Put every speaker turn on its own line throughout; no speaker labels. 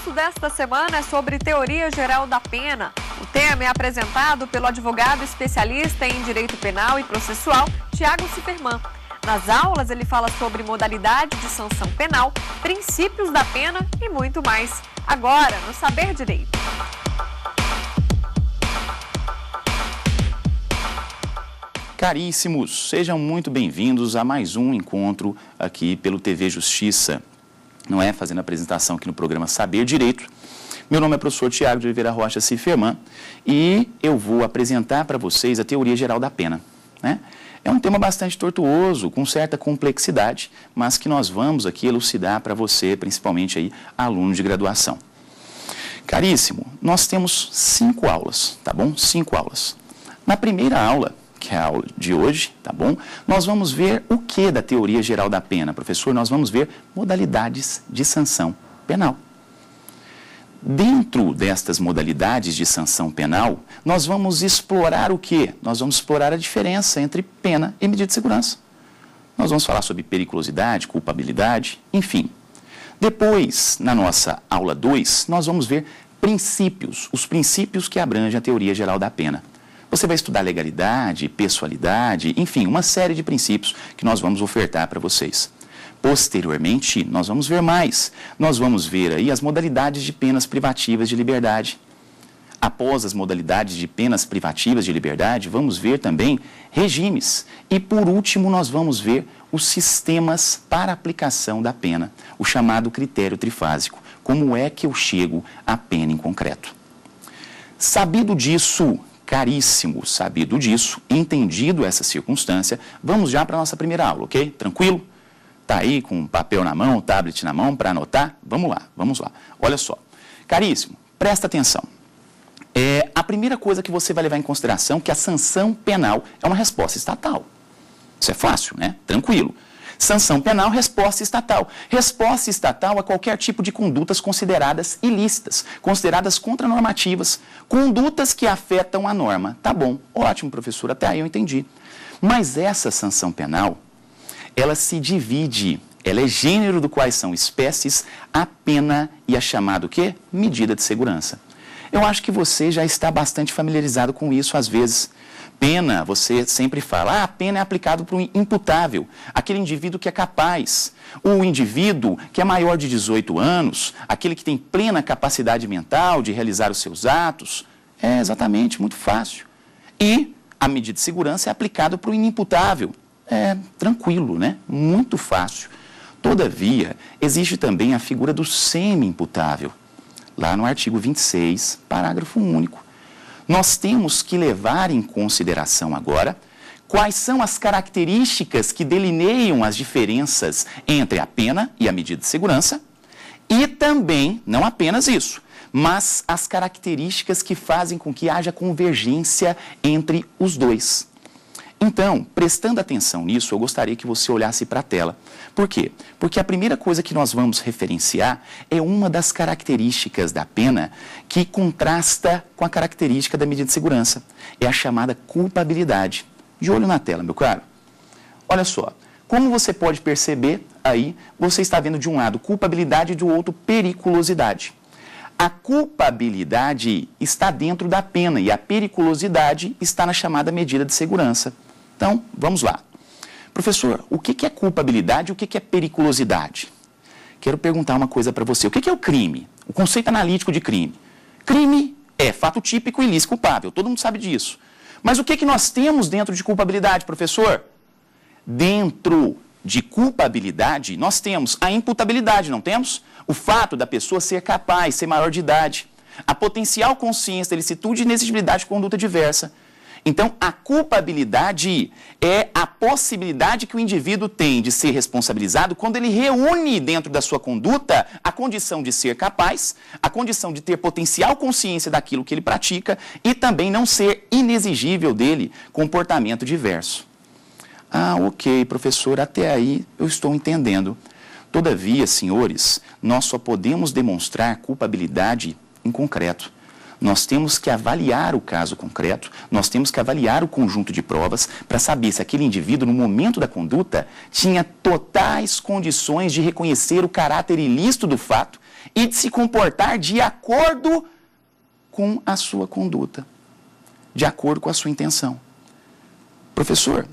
assunto desta semana é sobre teoria geral da pena. O tema é apresentado pelo advogado especialista em direito penal e processual, Tiago Ciferman. Nas aulas, ele fala sobre modalidade de sanção penal, princípios da pena e muito mais. Agora, no Saber Direito.
Caríssimos, sejam muito bem-vindos a mais um encontro aqui pelo TV Justiça, não é? Fazendo a apresentação aqui no programa Saber Direito. Meu nome é professor Tiago de Oliveira Rocha Ciferman e eu vou apresentar para vocês a teoria geral da pena, né? É um tema bastante tortuoso, com certa complexidade, mas que nós vamos aqui elucidar para você, principalmente aí, aluno de graduação. Caríssimo, nós temos 5 aulas, tá bom? 5 aulas. Na primeira aula, que é a aula de hoje, tá bom? Nós vamos ver o que da teoria geral da pena, professor? Nós vamos ver modalidades de sanção penal. Dentro destas modalidades de sanção penal, nós vamos explorar o quê? Nós vamos explorar a diferença entre pena e medida de segurança. Nós vamos falar sobre periculosidade, culpabilidade, enfim. Depois, na nossa aula 2, nós vamos ver princípios, os princípios que abrangem a teoria geral da pena. Você vai estudar legalidade, pessoalidade, enfim, uma série de princípios que nós vamos ofertar para vocês. Posteriormente, nós vamos ver mais. Nós vamos ver aí as modalidades de penas privativas de liberdade. Após as modalidades de penas privativas de liberdade, vamos ver também regimes. E, por último, nós vamos ver os sistemas para aplicação da pena, o chamado critério trifásico. Como é que eu chego à pena em concreto? Sabido disso, caríssimo, sabido disso, entendido essa circunstância, vamos já para a nossa primeira aula, ok? Tranquilo? Tá aí com papel na mão, tablet na mão para anotar? Vamos lá, vamos lá. Olha só, caríssimo, presta atenção. A primeira coisa que você vai levar em consideração é que a sanção penal é uma resposta estatal. Isso é fácil, né? Tranquilo. Sanção penal, resposta estatal. Resposta estatal a qualquer tipo de condutas consideradas ilícitas, consideradas contranormativas, condutas que afetam a norma. Tá bom, ótimo, professor, até aí eu entendi. Mas essa sanção penal, ela se divide, ela é gênero do quais são espécies, a pena e a chamada o quê? Medida de segurança. Eu acho que você já está bastante familiarizado com isso às vezes. Pena, você sempre fala, a pena é aplicada para o imputável, aquele indivíduo que é capaz, o indivíduo que é maior de 18 anos, aquele que tem plena capacidade mental de realizar os seus atos. É exatamente, muito fácil. E a medida de segurança é aplicada para o inimputável. É tranquilo, né? Muito fácil. Todavia, existe também a figura do semi-imputável, lá no artigo 26, parágrafo único. Nós temos que levar em consideração agora quais são as características que delineiam as diferenças entre a pena e a medida de segurança e também, não apenas isso, mas as características que fazem com que haja convergência entre os dois. Então, prestando atenção nisso, eu gostaria que você olhasse para a tela. Por quê? Porque a primeira coisa que nós vamos referenciar é uma das características da pena que contrasta com a característica da medida de segurança. É a chamada culpabilidade. De olho na tela, meu caro. Olha só, como você pode perceber aí, você está vendo de um lado culpabilidade e do outro periculosidade. A culpabilidade está dentro da pena e a periculosidade está na chamada medida de segurança. Então, vamos lá. Professor, o que é culpabilidade e o que é periculosidade? Quero perguntar uma coisa para você. O que é o crime? O conceito analítico de crime. Crime é fato típico, ilícito, culpável. Todo mundo sabe disso. Mas o que nós temos dentro de culpabilidade, professor? Dentro de culpabilidade, nós temos a imputabilidade, não temos? O fato da pessoa ser capaz, ser maior de idade. A potencial consciência da ilicitude e inexigibilidade de conduta diversa. Então, a culpabilidade é a possibilidade que o indivíduo tem de ser responsabilizado quando ele reúne dentro da sua conduta a condição de ser capaz, a condição de ter potencial consciência daquilo que ele pratica e também não ser inexigível dele comportamento diverso. Ah, ok, professor, até aí eu estou entendendo. Todavia, senhores, nós só podemos demonstrar culpabilidade em concreto. Nós temos que avaliar o caso concreto, nós temos que avaliar o conjunto de provas para saber se aquele indivíduo, no momento da conduta, tinha totais condições de reconhecer o caráter ilícito do fato e de se comportar de acordo com a sua conduta, de acordo com a sua intenção. Professor,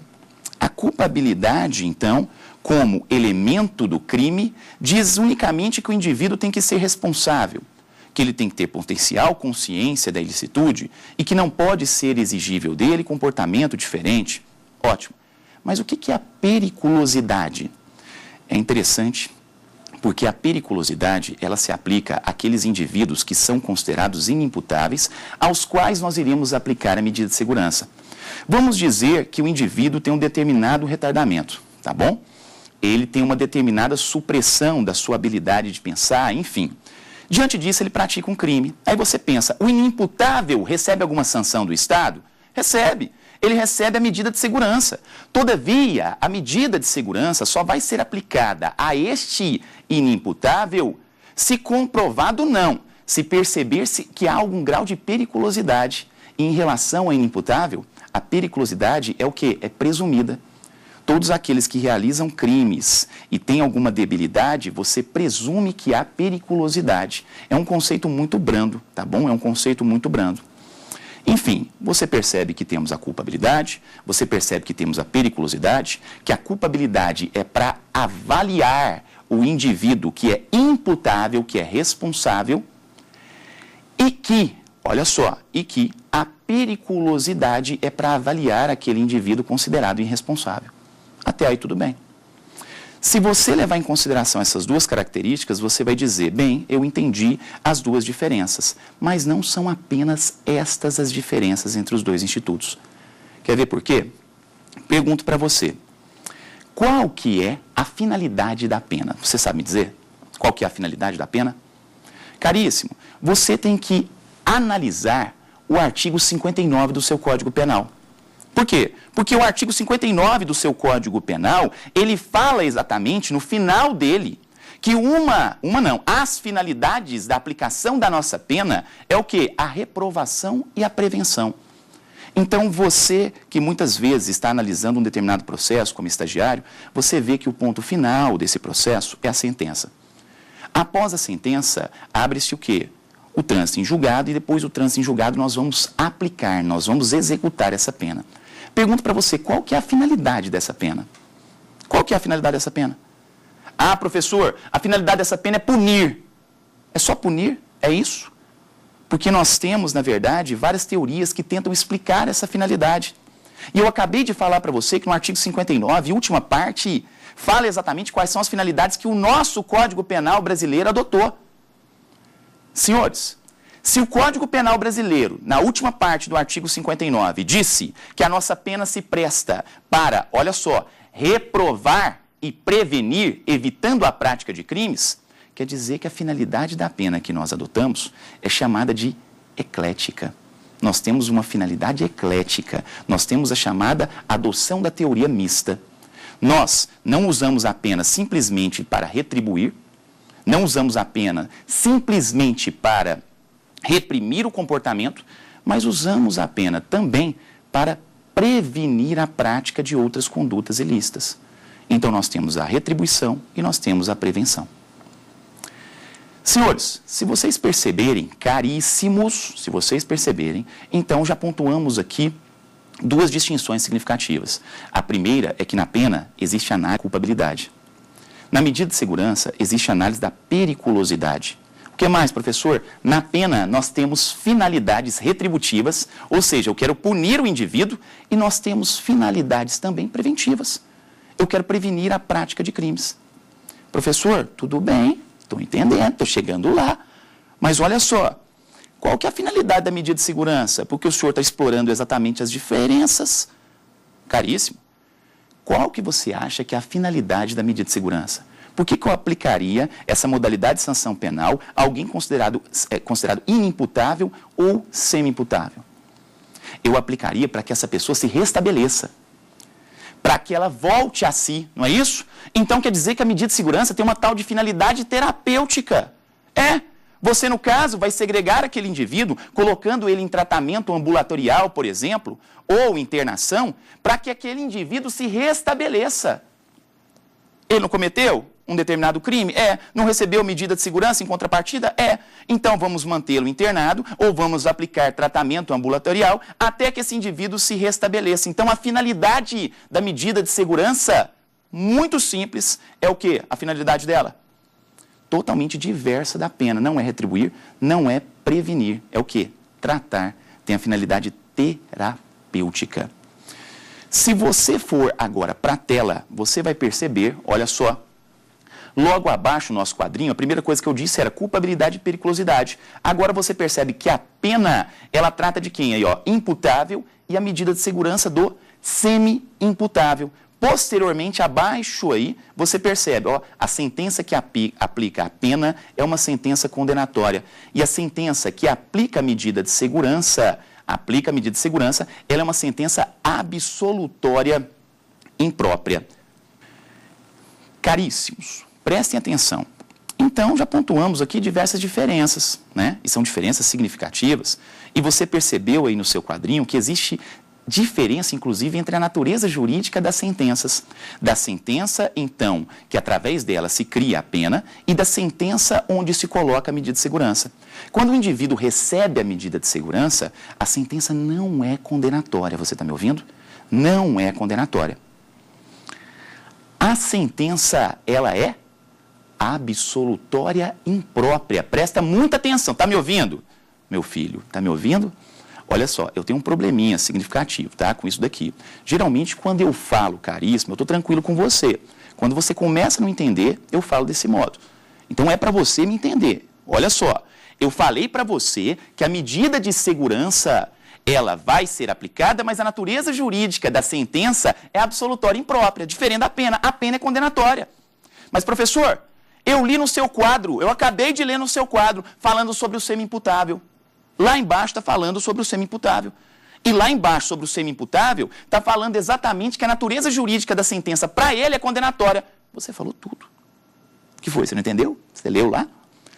a culpabilidade, então, como elemento do crime, diz unicamente que o indivíduo tem que ser responsável, que ele tem que ter potencial consciência da ilicitude e que não pode ser exigível dele comportamento diferente. Ótimo. Mas o que é a periculosidade? É interessante porque a periculosidade, ela se aplica àqueles indivíduos que são considerados inimputáveis, aos quais nós iremos aplicar a medida de segurança. Vamos dizer que o indivíduo tem um determinado retardamento, tá bom? Ele tem uma determinada supressão da sua habilidade de pensar, enfim. Diante disso, ele pratica um crime. Aí você pensa, o inimputável recebe alguma sanção do Estado? Recebe. Ele recebe a medida de segurança. Todavia, a medida de segurança só vai ser aplicada a este inimputável se comprovado não, se perceber-se que há algum grau de periculosidade. E em relação ao inimputável, a periculosidade é o quê? É presumida. Todos aqueles que realizam crimes e têm alguma debilidade, você presume que há periculosidade. É um conceito muito brando, tá bom? É um conceito muito brando. Enfim, você percebe que temos a culpabilidade, você percebe que temos a periculosidade, que a culpabilidade é para avaliar o indivíduo que é imputável, que é responsável, e que, olha só, e que a periculosidade é para avaliar aquele indivíduo considerado irresponsável. Até aí tudo bem. Se você levar em consideração essas duas características, você vai dizer, bem, eu entendi as duas diferenças, mas não são apenas estas as diferenças entre os dois institutos. Quer ver por quê? Pergunto para você, qual que é a finalidade da pena? Você sabe me dizer qual que é a finalidade da pena? Caríssimo, você tem que analisar o artigo 59 do seu Código Penal. Por quê? Porque o artigo 59 do seu Código Penal, ele fala exatamente no final dele que as finalidades da aplicação da nossa pena é o quê? A reprovação e a prevenção. Então você, que muitas vezes está analisando um determinado processo como estagiário, você vê que o ponto final desse processo é a sentença. Após a sentença, abre-se o quê? O trânsito em julgado e depois do trânsito em julgado nós vamos aplicar, nós vamos executar essa pena. Pergunto para você, qual que é a finalidade dessa pena? Qual que é a finalidade dessa pena? Ah, professor, a finalidade dessa pena é punir. É só punir? É isso? Porque nós temos, na verdade, várias teorias que tentam explicar essa finalidade. E eu acabei de falar para você que no artigo 59, última parte, fala exatamente quais são as finalidades que o nosso Código Penal brasileiro adotou. Senhores, se o Código Penal brasileiro, na última parte do artigo 59, disse que a nossa pena se presta para, olha só, reprovar e prevenir, evitando a prática de crimes, quer dizer que a finalidade da pena que nós adotamos é chamada de eclética. Nós temos uma finalidade eclética, nós temos a chamada adoção da teoria mista. Nós não usamos a pena simplesmente para retribuir, não usamos a pena simplesmente para reprimir o comportamento, mas usamos a pena também para prevenir a prática de outras condutas ilícitas. Então nós temos a retribuição e nós temos a prevenção. Senhores, se vocês perceberem, caríssimos, se vocês perceberem, então já pontuamos aqui duas distinções significativas. A primeira é que na pena existe análise da culpabilidade. Na medida de segurança existe análise da periculosidade. O que mais, professor? Na pena, nós temos finalidades retributivas, ou seja, eu quero punir o indivíduo, e nós temos finalidades também preventivas. Eu quero prevenir a prática de crimes. Professor, tudo bem, estou entendendo, estou chegando lá. Mas olha só, qual que é a finalidade da medida de segurança? Porque o senhor está explorando exatamente as diferenças. Caríssimo, qual que você acha que é a finalidade da medida de segurança? Por que eu aplicaria essa modalidade de sanção penal a alguém considerado inimputável ou semi-imputável? Eu aplicaria para que essa pessoa se restabeleça, para que ela volte a si, não é isso? Então quer dizer que a medida de segurança tem uma tal de finalidade terapêutica. Você no caso vai segregar aquele indivíduo, colocando ele em tratamento ambulatorial, por exemplo, ou internação, para que aquele indivíduo se restabeleça. Ele não cometeu? um determinado crime? É. Não recebeu medida de segurança em contrapartida? É. Então vamos mantê-lo internado ou vamos aplicar tratamento ambulatorial até que esse indivíduo se restabeleça. Então a finalidade da medida de segurança, muito simples, é o quê? A finalidade dela? Totalmente diversa da pena. Não é retribuir, não é prevenir. É o quê? Tratar. Tem a finalidade terapêutica. Se você for agora para a tela, você vai perceber, olha só, logo abaixo no nosso quadrinho, a primeira coisa que eu disse era culpabilidade e periculosidade. Agora você percebe que a pena, ela trata de quem aí, ó? Imputável e a medida de segurança do semi-imputável. Posteriormente, abaixo aí, você percebe, ó, a sentença que aplica a pena é uma sentença condenatória. E a sentença que aplica a medida de segurança, ela é uma sentença absolutória imprópria. Caríssimos, prestem atenção. Então, já pontuamos aqui diversas diferenças, né? E são diferenças significativas. E você percebeu aí no seu quadrinho que existe diferença, inclusive, entre a natureza jurídica das sentenças. Da sentença, então, que através dela se cria a pena, e da sentença onde se coloca a medida de segurança. Quando o indivíduo recebe a medida de segurança, a sentença não é condenatória. Você está me ouvindo? Não é condenatória. A sentença, ela é absolutória imprópria. Presta muita atenção. Está me ouvindo? Meu filho, está me ouvindo? Olha só, eu tenho um probleminha significativo, tá, com isso daqui. Geralmente, quando eu falo caríssimo, eu estou tranquilo com você. Quando você começa a não entender, eu falo desse modo. Então, é para você me entender. Olha só, eu falei para você que a medida de segurança, ela vai ser aplicada, mas a natureza jurídica da sentença é absolutória imprópria, diferente da pena. A pena é condenatória. Mas, professor, eu li no seu quadro, eu acabei de ler no seu quadro, falando sobre o semi-imputável. Lá embaixo está falando sobre o semi-imputável. E lá embaixo, sobre o semi-imputável, está falando exatamente que a natureza jurídica da sentença para ele é condenatória. Você falou tudo. O que foi? Você não entendeu? Você leu lá?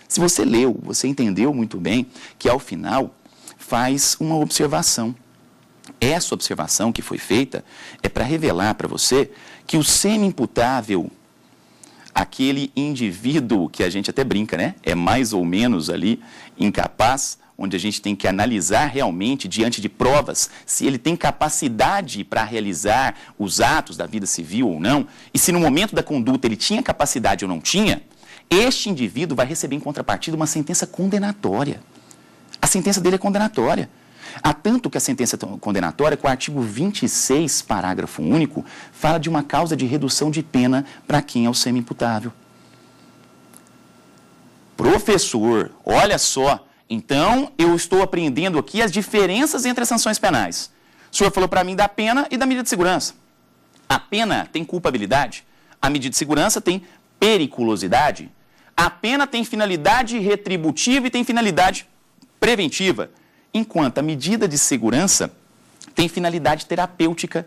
Se você leu, você entendeu muito bem que, ao final, faz uma observação. Essa observação que foi feita é para revelar para você que o semi-imputável, aquele indivíduo que a gente até brinca, né? É mais ou menos ali incapaz, onde a gente tem que analisar realmente, diante de provas, se ele tem capacidade para realizar os atos da vida civil ou não, e se no momento da conduta ele tinha capacidade ou não tinha, este indivíduo vai receber em contrapartida uma sentença condenatória. A sentença dele é condenatória. Há tanto que a sentença condenatória, com o artigo 26, parágrafo único, fala de uma causa de redução de pena para quem é o semi-imputável. Professor, olha só, então eu estou apreendendo aqui as diferenças entre as sanções penais. O senhor falou para mim da pena e da medida de segurança. A pena tem culpabilidade, a medida de segurança tem periculosidade. A pena tem finalidade retributiva e tem finalidade preventiva, enquanto a medida de segurança tem finalidade terapêutica.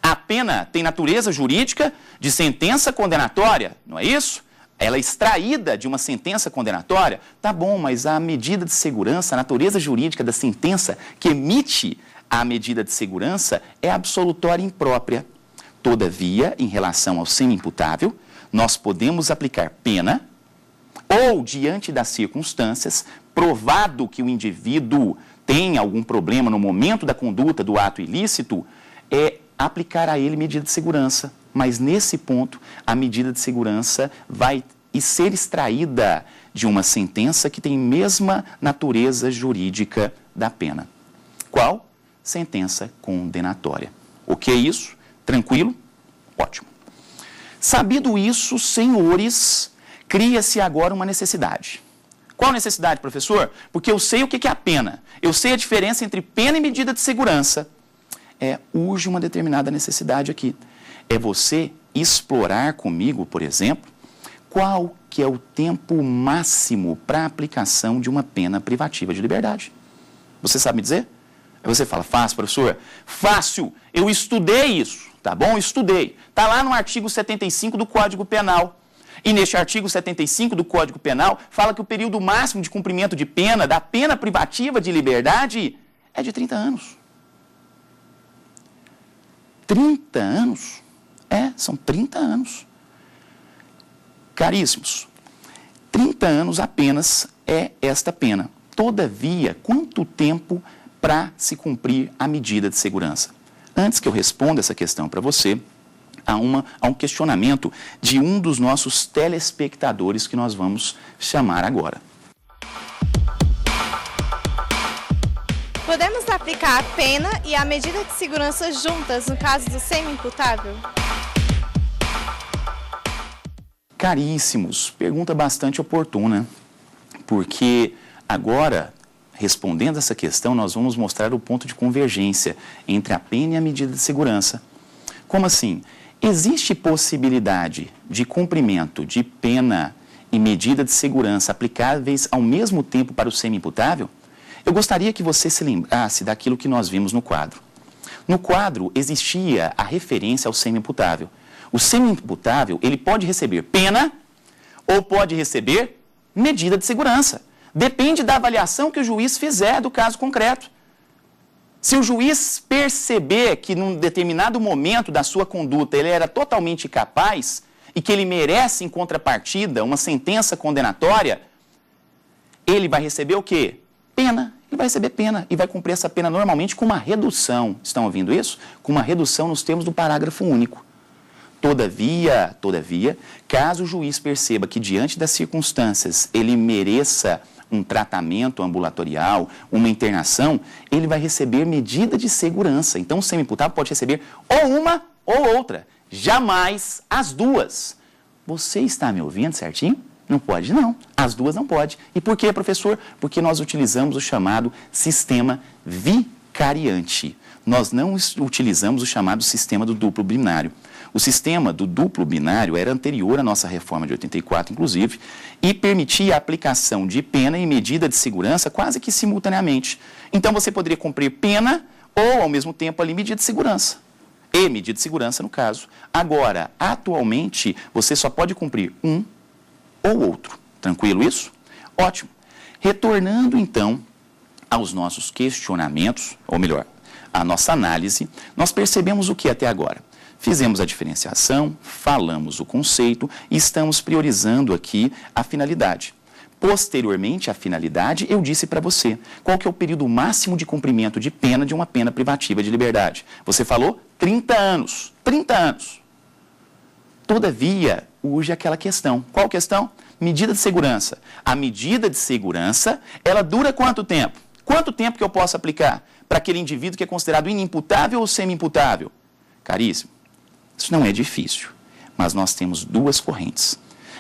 A pena tem natureza jurídica de sentença condenatória, não é isso? Ela é extraída de uma sentença condenatória. Tá bom, mas a medida de segurança, a natureza jurídica da sentença que emite a medida de segurança é absolutória imprópria. Todavia, em relação ao semi-imputável, nós podemos aplicar pena ou, diante das circunstâncias, provado que o indivíduo tem algum problema no momento da conduta do ato ilícito, aplicar a ele medida de segurança. Mas, nesse ponto, a medida de segurança vai ser extraída de uma sentença que tem mesma natureza jurídica da pena. Qual? Sentença condenatória. Ok isso? Tranquilo? Ótimo. Sabido isso, senhores, cria-se agora uma necessidade. Qual necessidade, professor? Porque eu sei o que é a pena. Eu sei a diferença entre pena e medida de segurança. Urge uma determinada necessidade aqui. É você explorar comigo, por exemplo, qual que é o tempo máximo para a aplicação de uma pena privativa de liberdade. Você sabe me dizer? Aí você fala, fácil, professor? Fácil, eu estudei isso, tá bom? Estudei. Está lá no artigo 75 do Código Penal. E neste artigo 75 do Código Penal, fala que o período máximo de cumprimento de pena, da pena privativa de liberdade, é de 30 anos. 30 anos? São 30 anos. Caríssimos, 30 anos apenas é esta pena. Todavia, quanto tempo para se cumprir a medida de segurança? Antes que eu responda essa questão para você, há um questionamento de um dos nossos telespectadores que nós vamos chamar agora.
Podemos aplicar a pena e a medida de segurança juntas no caso do semi-imputável?
Caríssimos, pergunta bastante oportuna, porque agora, respondendo essa questão, nós vamos mostrar o ponto de convergência entre a pena e a medida de segurança. Como assim? Existe possibilidade de cumprimento de pena e medida de segurança aplicáveis ao mesmo tempo para o semi-imputável? Eu gostaria que você se lembrasse daquilo que nós vimos no quadro. No quadro existia a referência ao semi-imputável. O semi-imputável, ele pode receber pena ou pode receber medida de segurança. Depende da avaliação que o juiz fizer do caso concreto. Se o juiz perceber que num determinado momento da sua conduta ele era totalmente incapaz e que ele merece em contrapartida uma sentença condenatória, ele vai receber o quê? Pena. Ele vai receber pena e vai cumprir essa pena normalmente com uma redução. Estão ouvindo isso? Com uma redução nos termos do parágrafo único. Todavia, caso o juiz perceba que diante das circunstâncias ele mereça um tratamento ambulatorial, uma internação, ele vai receber medida de segurança. Então, o semi-imputável pode receber ou uma ou outra, jamais as duas. Você está me ouvindo certinho? Não pode, não. As duas não pode. E por quê, professor? Porque nós utilizamos o chamado sistema vicariante. Nós não utilizamos o chamado sistema do duplo binário. O sistema do duplo binário era anterior à nossa reforma de 84, inclusive, e permitia a aplicação de pena e medida de segurança quase que simultaneamente. Então, você poderia cumprir pena ou, ao mesmo tempo, ali, medida de segurança. E medida de segurança, no caso. Agora, atualmente, você só pode cumprir um ou outro. Tranquilo isso? Ótimo. Retornando, então, aos nossos questionamentos, ou melhor, à nossa análise, nós percebemos o que até agora? Fizemos a diferenciação, falamos o conceito e estamos priorizando aqui a finalidade. Posteriormente à finalidade, eu disse para você qual que é o período máximo de cumprimento de pena de uma pena privativa de liberdade. Você falou 30 anos. 30 anos. Todavia, urge aquela questão. Qual questão? Medida de segurança. A medida de segurança, ela dura quanto tempo? Quanto tempo que eu posso aplicar para aquele indivíduo que é considerado inimputável ou semi-imputável? Caríssimo, isso não é difícil, mas nós temos duas correntes.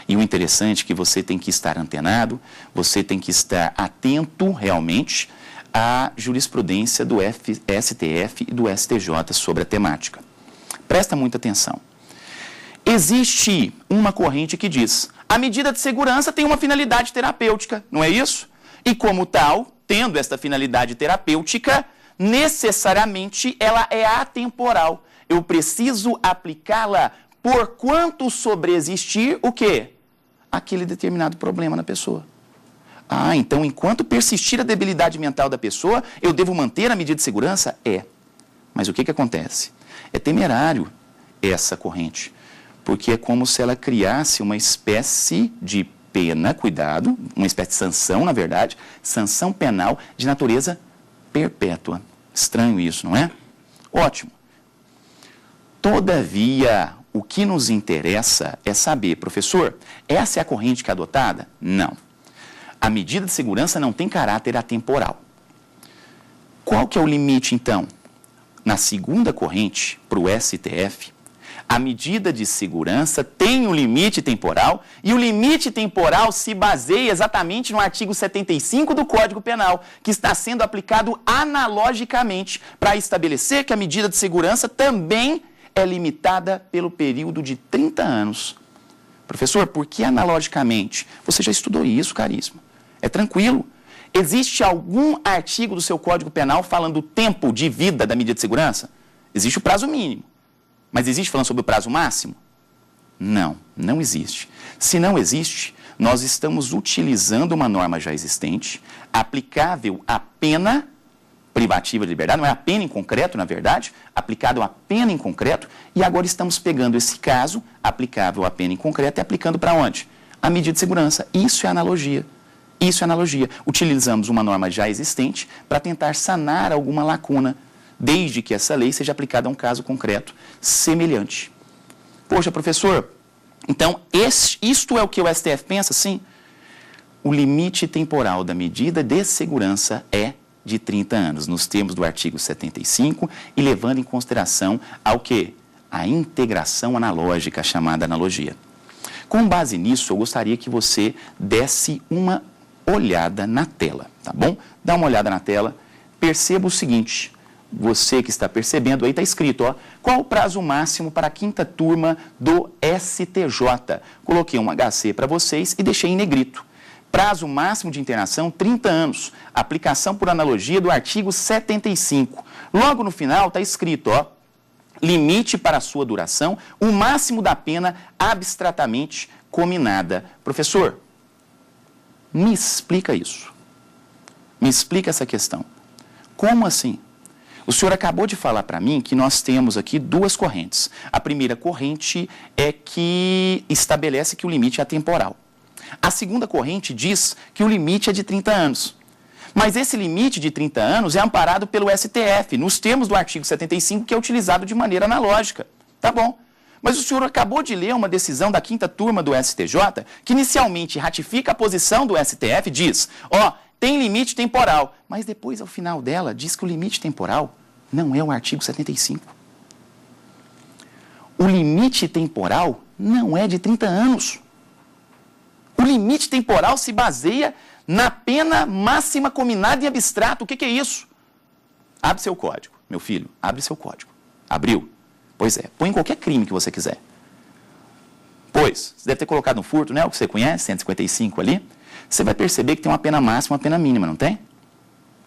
E o interessante é que você tem que estar antenado, você tem que estar atento realmente à jurisprudência do STF e do STJ sobre a temática. Presta muita atenção. Existe uma corrente que diz: a medida de segurança tem uma finalidade terapêutica, não é isso? E como tal, tendo esta finalidade terapêutica, necessariamente ela é atemporal. Eu preciso aplicá-la por quanto sobreexistir o quê? Aquele determinado problema na pessoa. Ah, então enquanto persistir a debilidade mental da pessoa, eu devo manter a medida de segurança? É. Mas o que acontece? É temerário essa corrente, porque é como se ela criasse uma espécie de pena, cuidado, uma espécie de sanção, na verdade, sanção penal de natureza perpétua. Estranho isso, não é? Ótimo. Todavia, o que nos interessa é saber, professor, essa é a corrente que é adotada? Não. A medida de segurança não tem caráter atemporal. Qual que é o limite, então? Na segunda corrente, para o STF, a medida de segurança tem um limite temporal e o limite temporal se baseia exatamente no artigo 75 do Código Penal, que está sendo aplicado analogicamente para estabelecer que a medida de segurança também é limitada pelo período de 30 anos. Professor, por que analogicamente? Você já estudou isso, caríssimo. É tranquilo. Existe algum artigo do seu Código Penal falando do tempo de vida da medida de segurança? Existe o prazo mínimo. Mas existe falando sobre o prazo máximo? Não, não existe. Se não existe, nós estamos utilizando uma norma já existente, aplicável à pena privativa de liberdade, não é a pena em concreto, na verdade, aplicável à pena em concreto, e agora estamos pegando esse caso, aplicável à pena em concreto, e aplicando para onde? a medida de segurança. Isso é analogia. Isso é analogia. Utilizamos uma norma já existente para tentar sanar alguma lacuna, desde que essa lei seja aplicada a um caso concreto semelhante. Poxa, professor, então isto é o que o STF pensa? Sim. O limite temporal da medida de segurança é de 30 anos, nos termos do artigo 75 e levando em consideração ao quê? A integração analógica, chamada analogia. Com base nisso, eu gostaria que você desse uma olhada na tela, tá bom? Dá uma olhada na tela, perceba o seguinte, você que está percebendo, aí está escrito, ó, qual o prazo máximo para a 5ª turma do STJ? Coloquei um HC para vocês e deixei em negrito. Prazo máximo de internação, 30 anos. Aplicação por analogia do artigo 75. Logo no final está escrito, ó, limite para a sua duração, o máximo da pena abstratamente cominada. Professor, me explica isso. Me explica essa questão. Como assim? O senhor acabou de falar para mim que nós temos aqui duas correntes. A primeira corrente é que estabelece que o limite é atemporal. A segunda corrente diz que o limite é de 30 anos. Mas esse limite de 30 anos é amparado pelo STF, nos termos do artigo 75, que é utilizado de maneira analógica. Tá bom. Mas o senhor acabou de ler uma decisão da 5ª turma do STJ, que inicialmente ratifica a posição do STF, diz, ó, tem limite temporal. Mas depois, ao final dela, diz que o limite temporal não é o artigo 75. O limite temporal não é de 30 anos. O limite temporal se baseia na pena máxima cominada em abstrato. O que é isso? Abre seu código, meu filho, abre seu código. Abriu? Pois é, põe qualquer crime que você quiser. Pois, você deve ter colocado um furto, né? O que você conhece, 155 ali. Você vai perceber que tem uma pena máxima e uma pena mínima, não tem?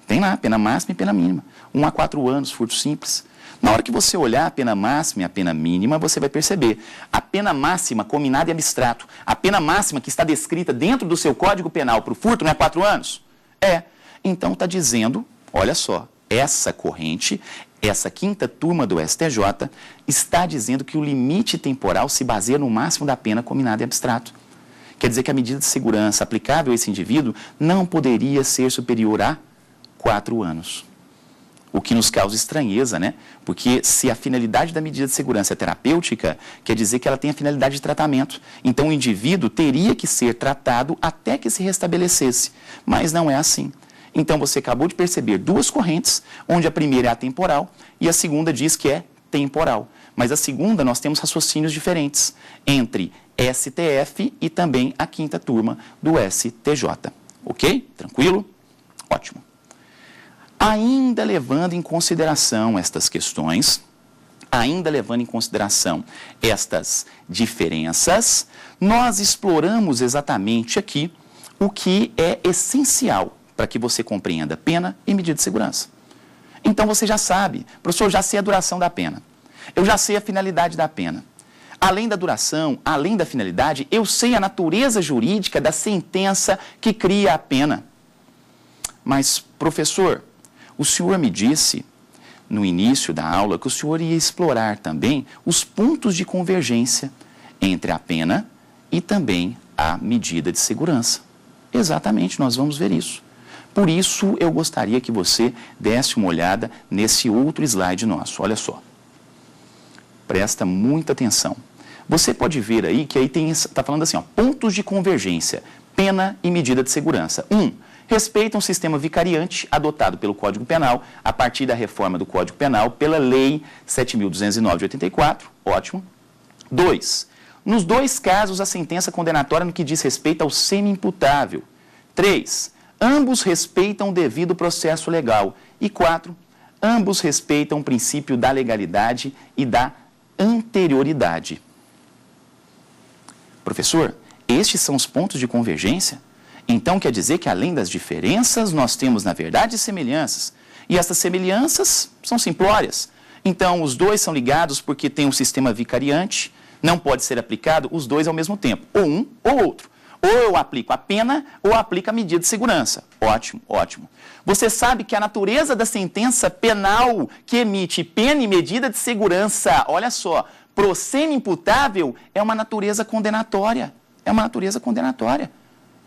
Tem lá, pena máxima e pena mínima. 1 a 4 anos, furto simples. Na hora que você olhar a pena máxima e a pena mínima, você vai perceber. A pena máxima combinada e abstrato, a pena máxima que está descrita dentro do seu Código Penal para o furto não é 4 anos? É. Então está dizendo, olha só, essa corrente, essa 5ª turma do STJ, está dizendo que o limite temporal se baseia no máximo da pena combinada e abstrato. Quer dizer que a medida de segurança aplicável a esse indivíduo não poderia ser superior a 4 anos. O que nos causa estranheza, né? Porque se a finalidade da medida de segurança é terapêutica, quer dizer que ela tem a finalidade de tratamento. Então o indivíduo teria que ser tratado até que se restabelecesse. Mas não é assim. Então você acabou de perceber duas correntes, onde a primeira é atemporal e a segunda diz que é temporal. Mas a segunda nós temos raciocínios diferentes entre STF e também a 5ª turma do STJ. Ok? Tranquilo? Ótimo. Ainda levando em consideração estas questões, ainda levando em consideração estas diferenças, nós exploramos exatamente aqui o que é essencial para que você compreenda pena e medida de segurança. Então você já sabe, professor, eu já sei a duração da pena, eu já sei a finalidade da pena. Além da duração, além da finalidade, eu sei a natureza jurídica da sentença que cria a pena. Mas, professor, o senhor me disse, no início da aula, que o senhor ia explorar também os pontos de convergência entre a pena e também a medida de segurança. Exatamente, nós vamos ver isso. Por isso, eu gostaria que você desse uma olhada nesse outro slide nosso. Olha só. Presta muita atenção. Você pode ver aí que aí está falando assim, ó, pontos de convergência, pena e medida de segurança. 1. Respeita um sistema vicariante adotado pelo Código Penal a partir da reforma do Código Penal pela Lei 7.209 de 84. Ótimo. 2. Nos dois casos, a sentença condenatória no que diz respeito ao semi-imputável. 3. Ambos respeitam o devido processo legal. E 4. Ambos respeitam o princípio da legalidade e da anterioridade. Professor, estes são os pontos de convergência? Então quer dizer que além das diferenças, nós temos, na verdade, semelhanças. E essas semelhanças são simplórias. Então os dois são ligados porque tem um sistema vicariante, não pode ser aplicado os dois ao mesmo tempo, ou um ou outro. Ou eu aplico a pena ou aplico a medida de segurança. Ótimo, ótimo. Você sabe que a natureza da sentença penal que emite pena e medida de segurança, olha só, pro semi-imputável é uma natureza condenatória. é uma natureza condenatória.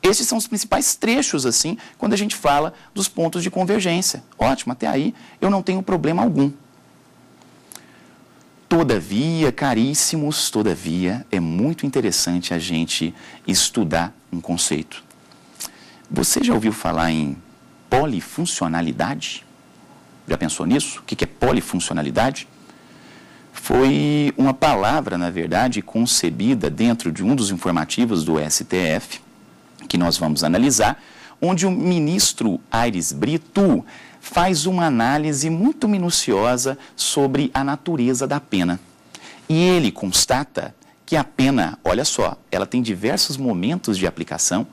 Esses são os principais trechos, assim, quando a gente fala dos pontos de convergência. Ótimo, até aí eu não tenho problema algum. Todavia, caríssimos, todavia, é muito interessante a gente estudar um conceito. Você já ouviu falar em polifuncionalidade? Já pensou nisso? O que é polifuncionalidade? Foi uma palavra, na verdade, concebida dentro de um dos informativos do STF, que nós vamos analisar, onde o ministro Aires Brito faz uma análise muito minuciosa sobre a natureza da pena. E ele constata que a pena, olha só, ela tem diversos momentos de aplicação,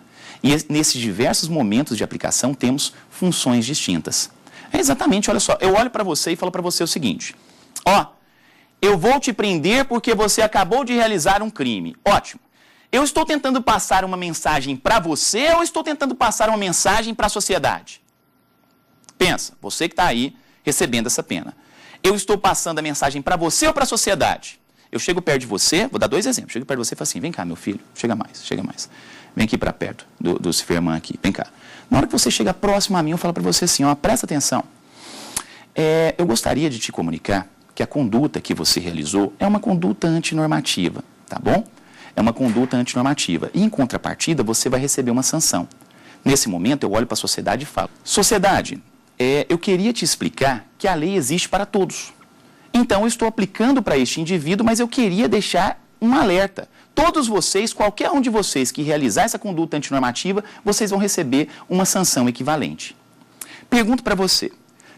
e nesses diversos momentos de aplicação temos funções distintas. É exatamente, olha só, eu olho para você e falo para você o seguinte, ó, eu vou te prender porque você acabou de realizar um crime. Ótimo. Eu estou tentando passar uma mensagem para você ou estou tentando passar uma mensagem para a sociedade? Pensa, você que está aí recebendo essa pena. Eu estou passando a mensagem para você ou para a sociedade? Eu chego perto de você, vou dar 2 exemplos. Chego perto de você e falo assim, vem cá, meu filho, chega mais. Vem aqui para perto do Ciferman aqui, vem cá. Na hora que você chega próximo a mim, eu falo para você assim, ó, presta atenção. Eu gostaria de te comunicar que a conduta que você realizou é uma conduta antinormativa, tá bom? É uma conduta antinormativa. E, em contrapartida, você vai receber uma sanção. Nesse momento, eu olho para a sociedade e falo, sociedade, eu queria te explicar que a lei existe para todos. Então, eu estou aplicando para este indivíduo, mas eu queria deixar um alerta. Todos vocês, qualquer um de vocês que realizar essa conduta antinormativa, vocês vão receber uma sanção equivalente. Pergunto para você,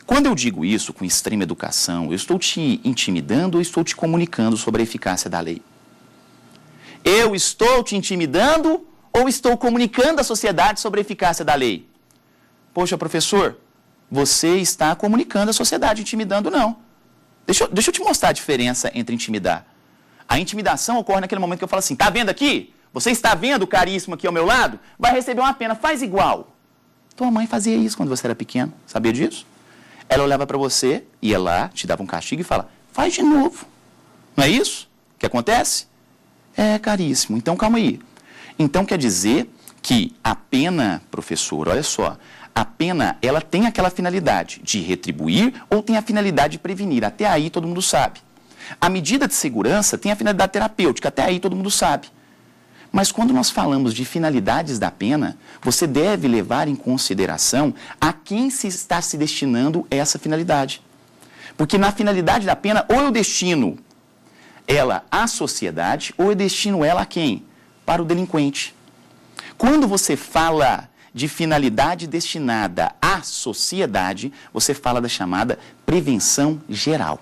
quando eu digo isso com extrema educação, eu estou te intimidando ou estou te comunicando sobre a eficácia da lei? Eu estou te intimidando ou estou comunicando à sociedade sobre a eficácia da lei? Poxa, professor, você está comunicando à sociedade, intimidando não. Deixa eu te mostrar a diferença entre intimidar. A intimidação ocorre naquele momento que eu falo assim, tá vendo aqui? Você está vendo o caríssimo aqui ao meu lado? Vai receber uma pena, faz igual. Tua mãe fazia isso quando você era pequeno, sabia disso? Ela olhava para você, ia lá, te dava um castigo e fala, faz de novo. Não é isso que acontece? Caríssimo. Então, calma aí. Então, quer dizer que a pena, professor, olha só, a pena, ela tem aquela finalidade de retribuir ou tem a finalidade de prevenir. Até aí todo mundo sabe. A medida de segurança tem a finalidade terapêutica. Até aí todo mundo sabe. Mas quando nós falamos de finalidades da pena, você deve levar em consideração a quem se está se destinando essa finalidade. Porque na finalidade da pena, ou eu destino ela à sociedade, ou eu destino ela a quem? Para o delinquente. Quando você fala de finalidade destinada à sociedade, você fala da chamada prevenção geral.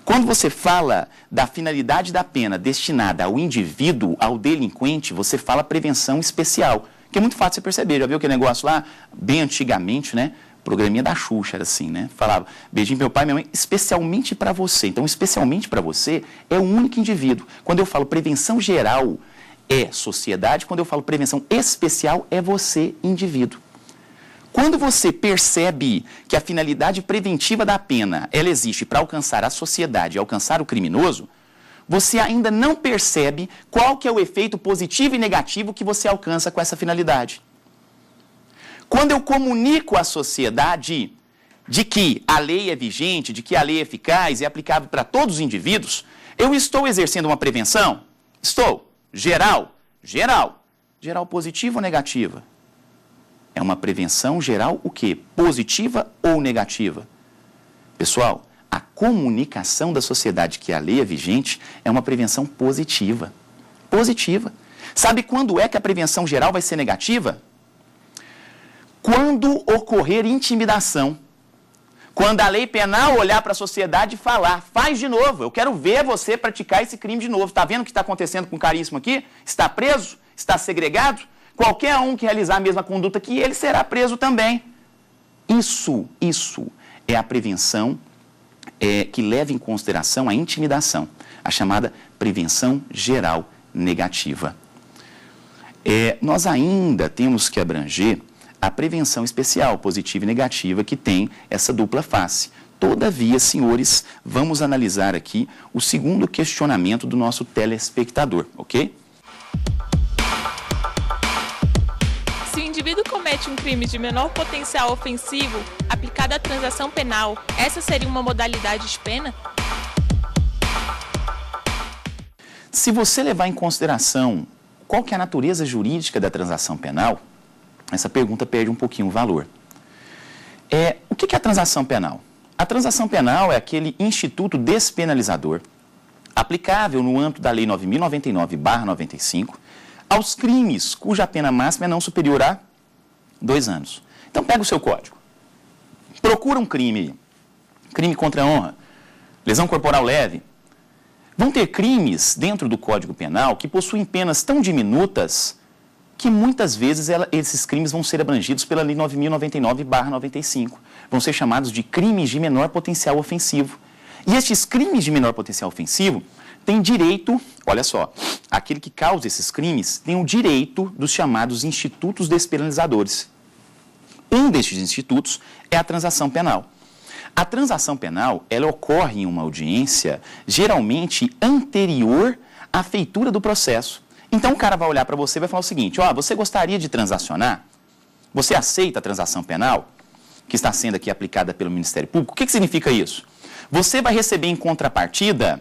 Quando você fala da finalidade da pena destinada ao indivíduo, ao delinquente, você fala prevenção especial, que é muito fácil você perceber. Já viu aquele negócio lá, bem antigamente, né? Programinha da Xuxa era assim, né? Falava, beijinho meu pai e minha mãe, especialmente para você. Então, especialmente para você é o único indivíduo. Quando eu falo prevenção geral, é sociedade. Quando eu falo prevenção especial, é você, indivíduo. Quando você percebe que a finalidade preventiva da pena, ela existe para alcançar a sociedade e alcançar o criminoso, você ainda não percebe qual que é o efeito positivo e negativo que você alcança com essa finalidade. Quando eu comunico à sociedade de que a lei é vigente, de que a lei é eficaz e aplicável para todos os indivíduos, eu estou exercendo uma prevenção? Estou. Geral? Geral. Geral positiva ou negativa? É uma prevenção geral o quê? Positiva ou negativa? Pessoal, a comunicação da sociedade que a lei é vigente é uma prevenção positiva. Positiva. Sabe quando é que a prevenção geral vai ser negativa? Quando ocorrer intimidação. Quando a lei penal olhar para a sociedade e falar, faz de novo, eu quero ver você praticar esse crime de novo. Está vendo o que está acontecendo com o caríssimo aqui? Está preso? Está segregado? Qualquer um que realizar a mesma conduta que ele será preso também. Isso é a prevenção que leva em consideração a intimidação, a chamada prevenção geral negativa. Nós ainda temos que abranger a prevenção especial, positiva e negativa, que tem essa dupla face. Todavia, senhores, vamos analisar aqui o segundo questionamento do nosso telespectador, ok?
comete um crime de menor potencial ofensivo aplicado à transação penal, essa seria uma modalidade de pena?
Se você levar em consideração qual que é a natureza jurídica da transação penal, essa pergunta perde um pouquinho o valor. O que é a transação penal? A transação penal é aquele instituto despenalizador aplicável no âmbito da Lei 9.099/95 aos crimes cuja pena máxima é não superior a 2 anos. Então pega o seu código, procura um crime contra a honra, lesão corporal leve. Vão ter crimes dentro do Código Penal que possuem penas tão diminutas que muitas vezes esses crimes vão ser abrangidos pela Lei 9.099/95. Vão ser chamados de crimes de menor potencial ofensivo. E estes crimes de menor potencial ofensivo têm direito, olha só, aquele que causa esses crimes tem o direito dos chamados institutos despenalizadores. Um destes institutos é a transação penal. A transação penal, ela ocorre em uma audiência geralmente anterior à feitura do processo. Então o cara vai olhar para você e vai falar o seguinte: você gostaria de transacionar? Você aceita a transação penal que está sendo aqui aplicada pelo Ministério Público? O que significa isso? Você vai receber em contrapartida,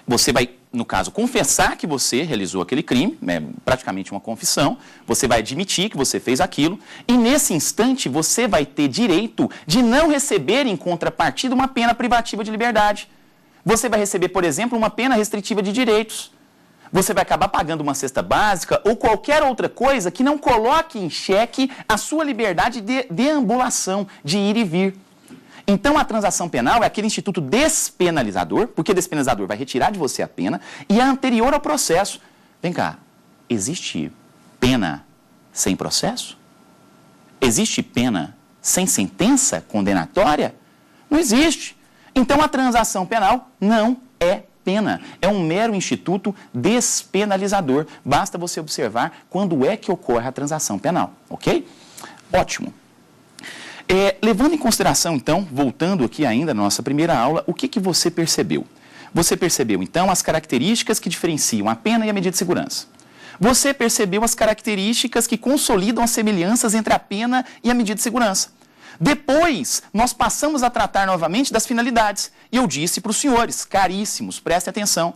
você vai, no caso, confessar que você realizou aquele crime, praticamente uma confissão, você vai admitir que você fez aquilo, e nesse instante você vai ter direito de não receber em contrapartida uma pena privativa de liberdade. Você vai receber, por exemplo, uma pena restritiva de direitos. Você vai acabar pagando uma cesta básica ou qualquer outra coisa que não coloque em xeque a sua liberdade de deambulação, de ir e vir. Então, a transação penal é aquele instituto despenalizador, porque despenalizador vai retirar de você a pena, e é anterior ao processo. Vem cá, existe pena sem processo? Existe pena sem sentença condenatória? Não existe. Então, a transação penal não é pena. É um mero instituto despenalizador. Basta você observar quando é que ocorre a transação penal, ok? Ótimo. Levando em consideração, então, voltando aqui ainda na nossa primeira aula, o que você percebeu? Você percebeu, então, as características que diferenciam a pena e a medida de segurança. Você percebeu as características que consolidam as semelhanças entre a pena e a medida de segurança. Depois, nós passamos a tratar novamente das finalidades. E eu disse para os senhores, caríssimos, prestem atenção.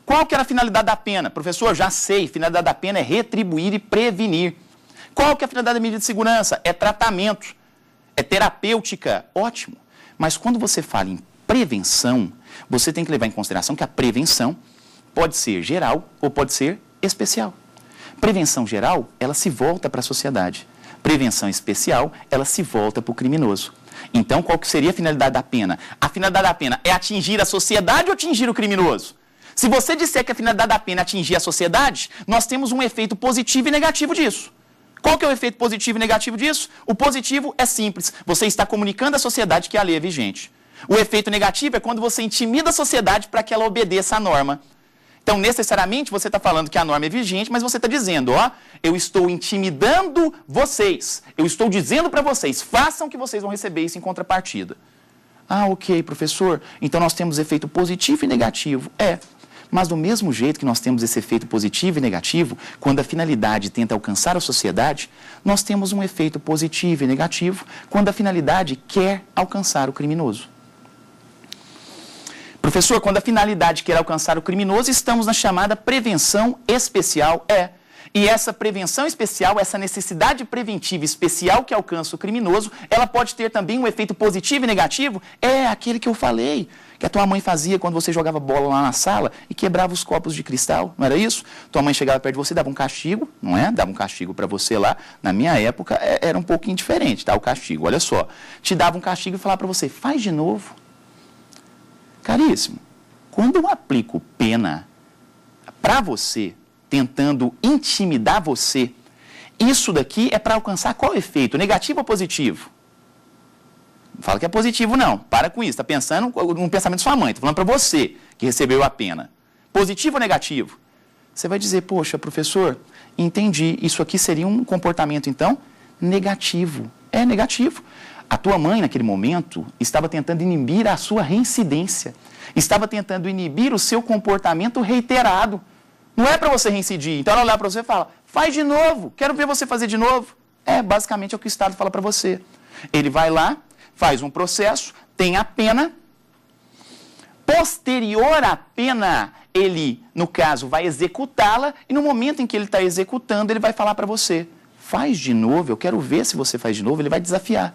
Qual que era a finalidade da pena? Professor, já sei, a finalidade da pena é retribuir e prevenir. Qual que é a finalidade da medida de segurança? É tratamento. É terapêutica, ótimo. Mas quando você fala em prevenção, você tem que levar em consideração que a prevenção pode ser geral ou pode ser especial. Prevenção geral, ela se volta para a sociedade. Prevenção especial, ela se volta para o criminoso. Então, qual que seria a finalidade da pena? A finalidade da pena é atingir a sociedade ou atingir o criminoso? Se você disser que a finalidade da pena é atingir a sociedade, nós temos um efeito positivo e negativo disso. Qual que é o efeito positivo e negativo disso? O positivo é simples. Você está comunicando à sociedade que a lei é vigente. O efeito negativo é quando você intimida a sociedade para que ela obedeça à norma. Então, necessariamente, você está falando que a norma é vigente, mas você está dizendo, eu estou intimidando vocês. Eu estou dizendo para vocês, façam que vocês vão receber isso em contrapartida. Ok, professor. Então, nós temos efeito positivo e negativo. Mas do mesmo jeito que nós temos esse efeito positivo e negativo, quando a finalidade tenta alcançar a sociedade, nós temos um efeito positivo e negativo quando a finalidade quer alcançar o criminoso. Professor, quando a finalidade quer alcançar o criminoso, estamos na chamada prevenção especial. E essa prevenção especial, essa necessidade preventiva especial que alcança o criminoso, ela pode ter também um efeito positivo e negativo? Aquele que eu falei, que a tua mãe fazia quando você jogava bola lá na sala e quebrava os copos de cristal, não era isso? Tua mãe chegava perto de você, dava um castigo, não é? Dava um castigo para você lá. Na minha época era um pouquinho diferente, tá? O castigo, olha só. Te dava um castigo e falava para você, faz de novo. Caríssimo, quando eu aplico pena para você, tentando intimidar você, isso daqui é para alcançar qual efeito? Negativo ou positivo? Não fala que é positivo, não. Para com isso. Está pensando no pensamento da sua mãe. Estou falando para você que recebeu a pena. Positivo ou negativo? Você vai dizer, poxa, professor, entendi. Isso aqui seria um comportamento, então, negativo. É negativo. A tua mãe, naquele momento, estava tentando inibir a sua reincidência. Estava tentando inibir o seu comportamento reiterado. Não é para você reincidir. Então ela olha para você e fala, faz de novo, quero ver você fazer de novo. Basicamente é o que o Estado fala para você. Ele vai lá, faz um processo, tem a pena. Posterior à pena, ele, no caso, vai executá-la e no momento em que ele está executando, ele vai falar para você, faz de novo, eu quero ver se você faz de novo, ele vai desafiar.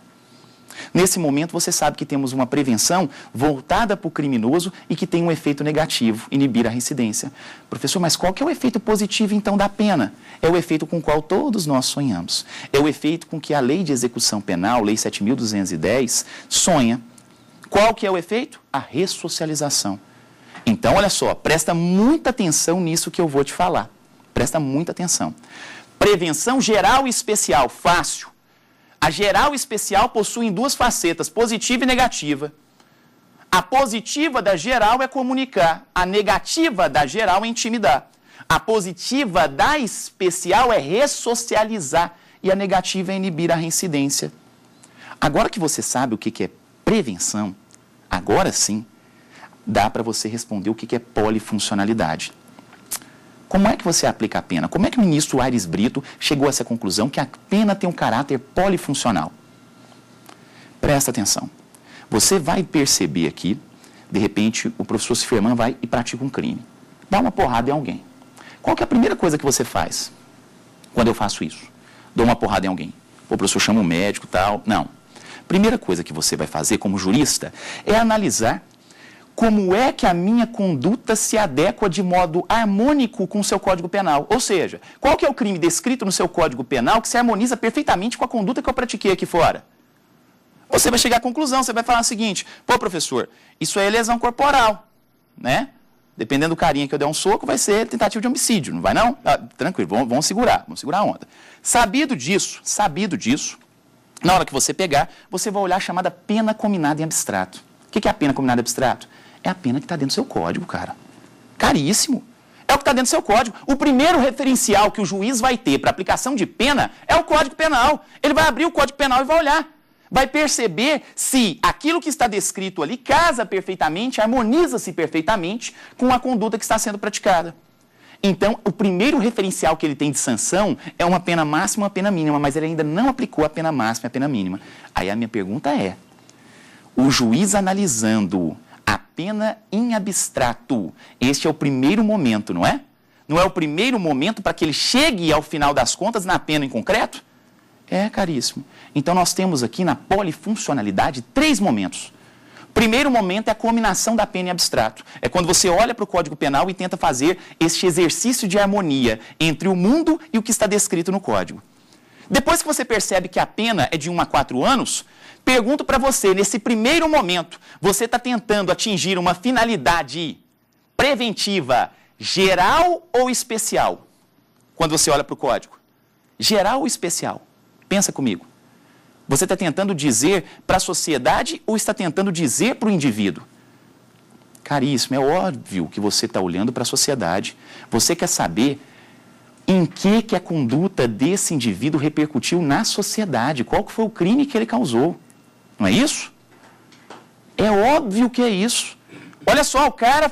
Nesse momento, você sabe que temos uma prevenção voltada para o criminoso e que tem um efeito negativo, inibir a reincidência. Professor, mas qual que é o efeito positivo, então, da pena? É o efeito com o qual todos nós sonhamos. É o efeito com que a Lei de Execução Penal, Lei 7.210, sonha. Qual que é o efeito? A ressocialização. Então, olha só, presta muita atenção nisso que eu vou te falar. Presta muita atenção. Prevenção geral e especial, fácil. A geral e especial possuem duas facetas, positiva e negativa. A positiva da geral é comunicar, a negativa da geral é intimidar. A positiva da especial é ressocializar e a negativa é inibir a reincidência. Agora que você sabe o que é prevenção, agora sim, dá para você responder o que é polifuncionalidade. Como é que você aplica a pena? Como é que o ministro Aires Brito chegou a essa conclusão que a pena tem um caráter polifuncional? Presta atenção. Você vai perceber aqui, de repente, o professor Ciferman vai e pratica um crime. Dá uma porrada em alguém. Qual que é a primeira coisa que você faz quando eu faço isso? Dou uma porrada em alguém. O professor chama um médico e tal. Não. Primeira coisa que você vai fazer como jurista é analisar como é que a minha conduta se adequa de modo harmônico com o seu Código Penal. Ou seja, qual que é o crime descrito no seu Código Penal que se harmoniza perfeitamente com a conduta que eu pratiquei aqui fora? Você vai chegar à conclusão, você vai falar o seguinte, pô, professor, isso aí é lesão corporal, né? Dependendo do carinha que eu der um soco, vai ser tentativa de homicídio, não vai não? Tranquilo, vamos segurar a onda. Sabido disso, na hora que você pegar, você vai olhar a chamada pena cominada em abstrato. O que é a pena cominada em abstrato? É a pena que está dentro do seu código, cara. Caríssimo. É o que está dentro do seu código. O primeiro referencial que o juiz vai ter para aplicação de pena é o Código Penal. Ele vai abrir o Código Penal e vai olhar. Vai perceber se aquilo que está descrito ali casa perfeitamente, harmoniza-se perfeitamente com a conduta que está sendo praticada. Então, o primeiro referencial que ele tem de sanção é uma pena máxima e uma pena mínima, mas ele ainda não aplicou a pena máxima e a pena mínima. Aí a minha pergunta é, o juiz analisando a pena em abstrato, este é o primeiro momento, não é? Não é o primeiro momento para que ele chegue ao final das contas na pena em concreto? É, caríssimo. Então nós temos aqui na polifuncionalidade 3 momentos. Primeiro momento é a cominação da pena em abstrato. É quando você olha para o Código Penal e tenta fazer este exercício de harmonia entre o mundo e o que está descrito no Código. Depois que você percebe que a pena é de 1 a 4 anos, pergunto para você, nesse primeiro momento, você está tentando atingir uma finalidade preventiva geral ou especial? Quando você olha para o Código. Geral ou especial? Pensa comigo. Você está tentando dizer para a sociedade ou está tentando dizer para o indivíduo? Caríssimo, é óbvio que você está olhando para a sociedade. Você quer saber em que a conduta desse indivíduo repercutiu na sociedade. Qual que foi o crime que ele causou? Não é isso? É óbvio que é isso. Olha só, o cara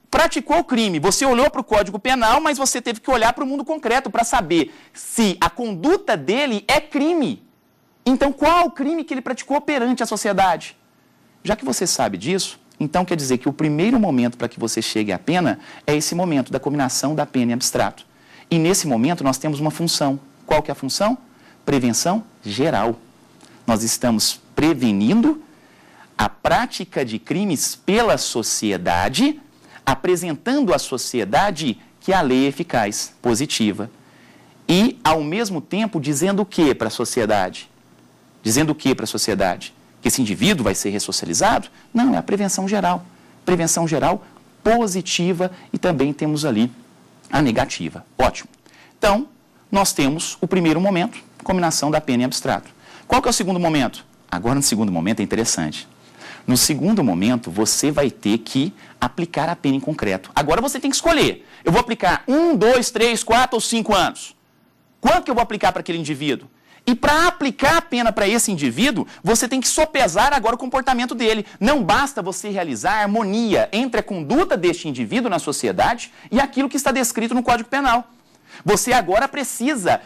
praticou o crime. Você olhou para o Código Penal, mas você teve que olhar para o mundo concreto para saber se a conduta dele é crime. Então, qual o crime que ele praticou perante a sociedade? Já que você sabe disso, então quer dizer que o primeiro momento para que você chegue à pena é esse momento da cominação da pena em abstrato. E nesse momento nós temos uma função. Qual que é a função? Prevenção geral. Nós estamos prevenindo a prática de crimes pela sociedade, apresentando à sociedade que a lei é eficaz, positiva. E, ao mesmo tempo, dizendo o que para a sociedade? Dizendo o que para a sociedade? Que esse indivíduo vai ser ressocializado? Não, é a prevenção geral. Prevenção geral positiva e também temos ali a negativa. Ótimo. Então, nós temos o primeiro momento, cominação da pena em abstrato. Qual que é o segundo momento? Agora, no segundo momento, é interessante. No segundo momento, você vai ter que aplicar a pena em concreto. Agora você tem que escolher. Eu vou aplicar 1, 2, 3, 4 ou 5 anos. Quanto que eu vou aplicar para aquele indivíduo? E para aplicar a pena para esse indivíduo, você tem que sopesar agora o comportamento dele. Não basta você realizar a harmonia entre a conduta deste indivíduo na sociedade e aquilo que está descrito no Código Penal. Você agora precisa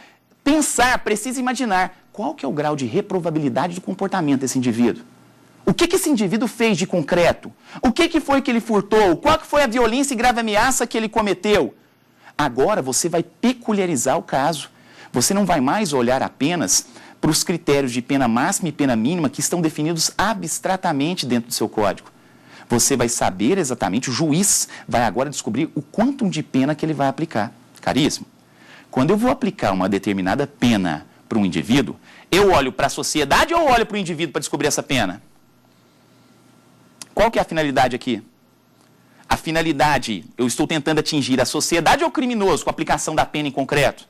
pensar, precisa imaginar qual que é o grau de reprovabilidade do comportamento desse indivíduo. O que esse indivíduo fez de concreto? O que foi que ele furtou? Qual que foi a violência e grave ameaça que ele cometeu? Agora você vai peculiarizar o caso. Você não vai mais olhar apenas para os critérios de pena máxima e pena mínima que estão definidos abstratamente dentro do seu código. Você vai saber exatamente, o juiz vai agora descobrir o quantum de pena que ele vai aplicar. Caríssimo, quando eu vou aplicar uma determinada pena para um indivíduo, eu olho para a sociedade ou olho para o indivíduo para descobrir essa pena? Qual que é a finalidade aqui? A finalidade, eu estou tentando atingir a sociedade ou o criminoso com a aplicação da pena em concreto?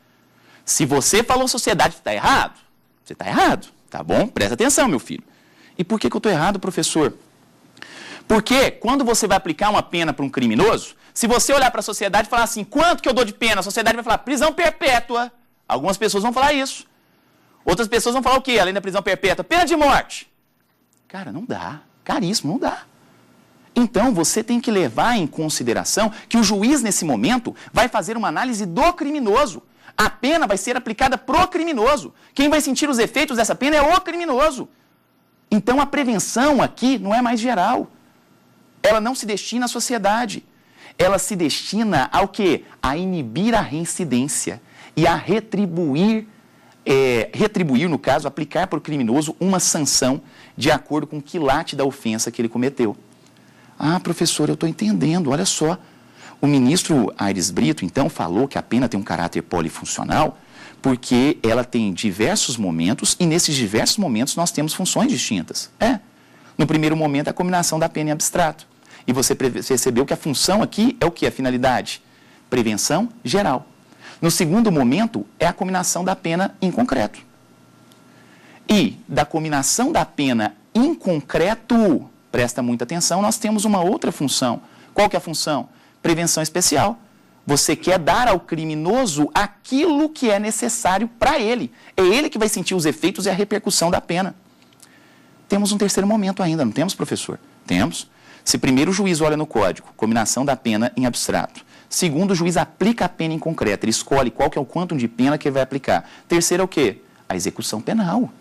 Se você falou sociedade, está errado. Você está errado, tá bom? Presta atenção, meu filho. E por que eu estou errado, professor? Porque quando você vai aplicar uma pena para um criminoso, se você olhar para a sociedade e falar assim, quanto que eu dou de pena? A sociedade vai falar, prisão perpétua. Algumas pessoas vão falar isso. Outras pessoas vão falar o quê? Além da prisão perpétua, pena de morte. Cara, não dá. Caríssimo, não dá. Então, você tem que levar em consideração que o juiz, nesse momento, vai fazer uma análise do criminoso. A pena vai ser aplicada pro criminoso. Quem vai sentir os efeitos dessa pena é o criminoso. Então, a prevenção aqui não é mais geral. Ela não se destina à sociedade. Ela se destina ao quê? A inibir a reincidência e a retribuir, no caso, aplicar para o criminoso uma sanção de acordo com o quilate da ofensa que ele cometeu. Ah, professor, eu estou entendendo, olha só. O ministro Aires Brito, então, falou que a pena tem um caráter polifuncional porque ela tem diversos momentos e nesses diversos momentos nós temos funções distintas. No primeiro momento, a combinação da pena em abstrato. E você percebeu que a função aqui é o quê? A finalidade? Prevenção geral. No segundo momento, é a combinação da pena em concreto. E da combinação da pena em concreto, presta muita atenção, nós temos uma outra função. Qual que é a função? Prevenção especial. Você quer dar ao criminoso aquilo que é necessário para ele. É ele que vai sentir os efeitos e a repercussão da pena. Temos um terceiro momento ainda, não temos, professor? Temos. Se primeiro o juiz olha no código, combinação da pena em abstrato. Segundo, o juiz aplica a pena em concreto, ele escolhe qual que é o quantum de pena que ele vai aplicar. Terceiro é o quê? A execução penal.